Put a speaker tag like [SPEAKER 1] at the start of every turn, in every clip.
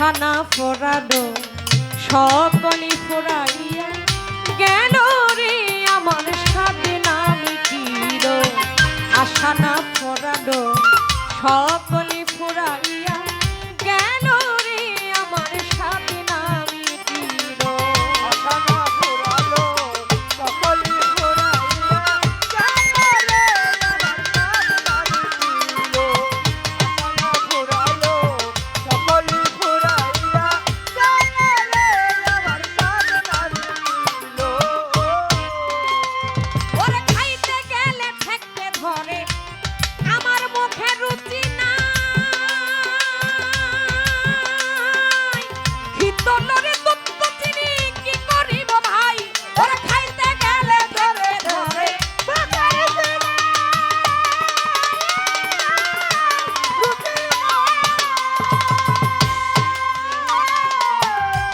[SPEAKER 1] আশানা ফোরানো সকলি ফোরাইয়া গেল রে আমার সাথে না মিটিল আশানা ফোরানো সকলি ফোরাইয়া গেল রে আমার সাথে না মিটিল
[SPEAKER 2] আশানা ফুরালো সকলি ফুরাইয়া গেল রে আমার সাধনা মিটিল আশানা ফুরালো সকলি ফুরাইয়া গেল রে আমার সাধনা মিটিল
[SPEAKER 1] ওরে খাইতে গেলে ঠেকতে ধরে আমার মুখে রুচি নাই হিতলরে দুধ চিনি কি করিব ভাই ওরে খাইতে গেলে ধরে ধরে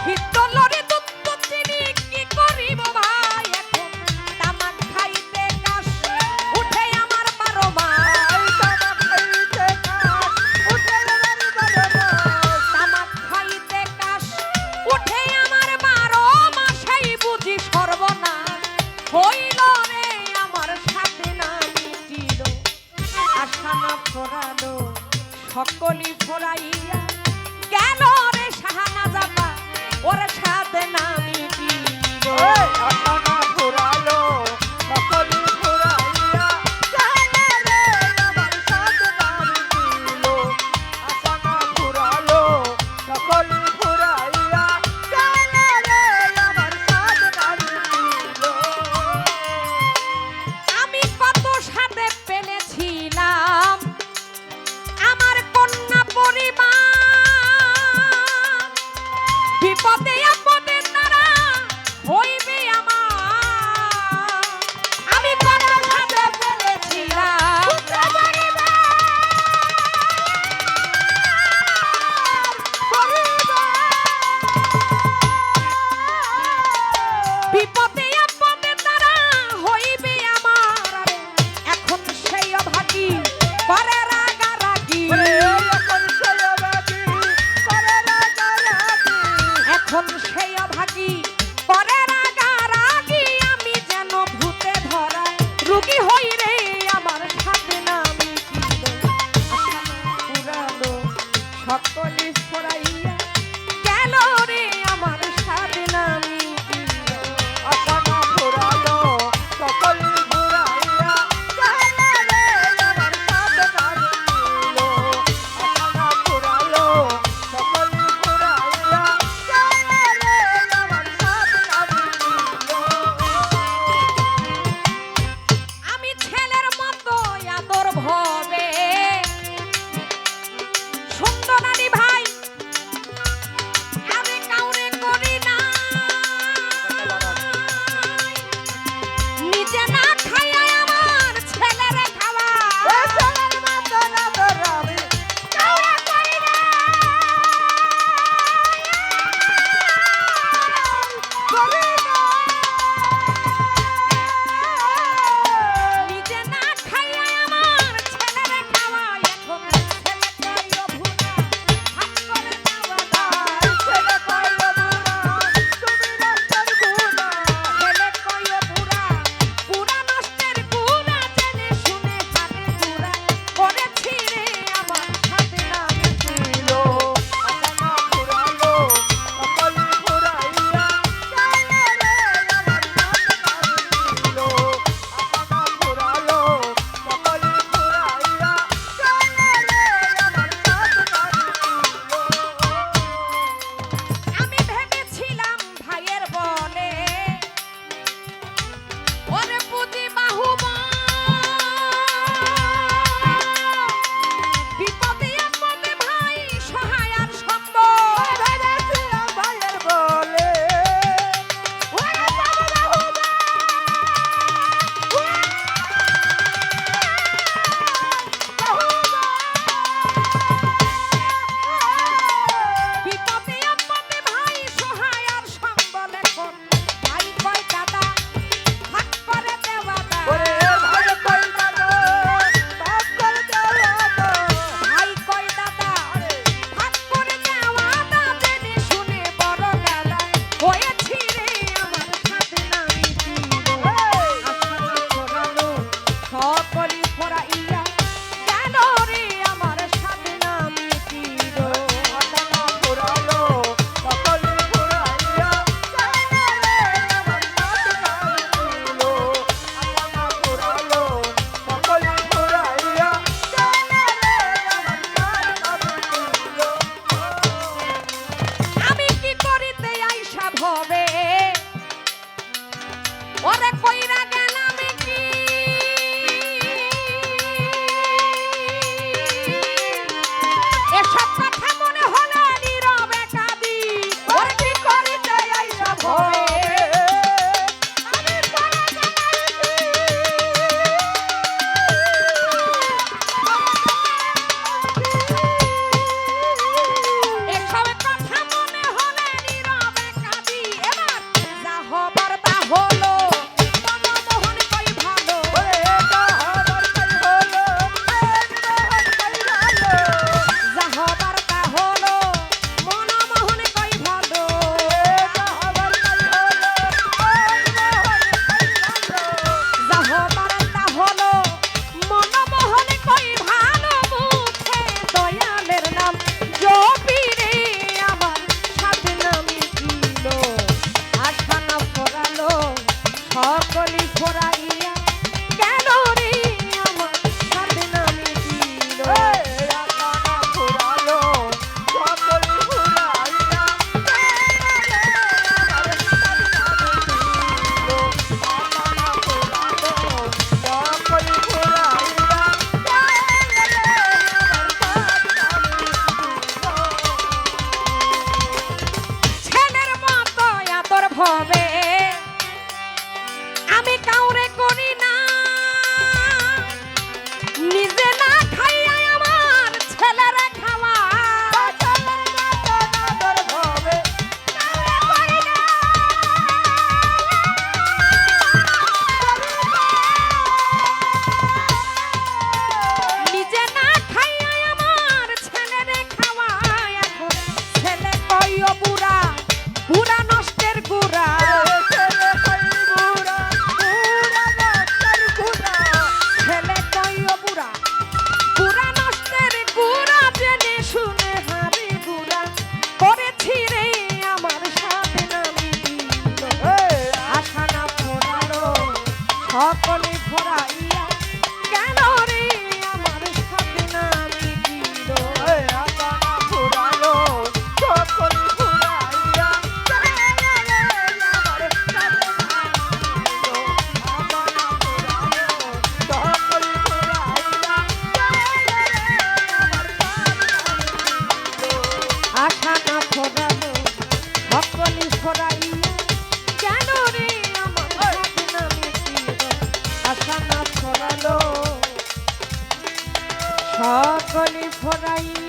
[SPEAKER 1] হিতলরে দুধ চিনি কি করিব ভাই এখন তামাক খাইতে কাশ উঠে আমার 12 মাস তামাক খাইতে কাশ উঠে আমার 12 মাসেই বুঝি সর্বনাশ হইল রে আমার সাথে না মিটিল আশা না ফোরালো সকলি ফোরাইয়া গেল রে সাহানা যাবা ওর সাথে না মিটিল
[SPEAKER 2] আশানা ফুরালো সকলি ফুরাইয়া গেল রে আমার সাধনা মিটিল আশানা ফুরালো সকলি ফুরাইয়া গেল রে আমার সাধনা মিটিল
[SPEAKER 1] আমি কত সাথে পেলেছিলাম আমার কন্যা পরিবার বিপদে আপদে তারা হইবে আমার নিজে না খাইয়া আমার ছেলেরে খাওয়া নিজে না খাইয়া আমার ছেলেরে খাওয়া এখন ছেলে কইও বুড়া বুড়া নষ্টের গুড়া ছেলে কইও বুড়া বুড়া নষ্টের গুড়া জেনে শুনে হারি গুড়া করেছি রে আমার সাথে নামি দিল আশা না ফোরালো সকলে ফোরাইয়া কেন রে আমার সাথে নামি দিল আশা না ফোরালো সকলে ফোরাইয়া কেন রে আমার সাথে নামি দিল আশা না ফোরালো সকলে ফোরাইয়া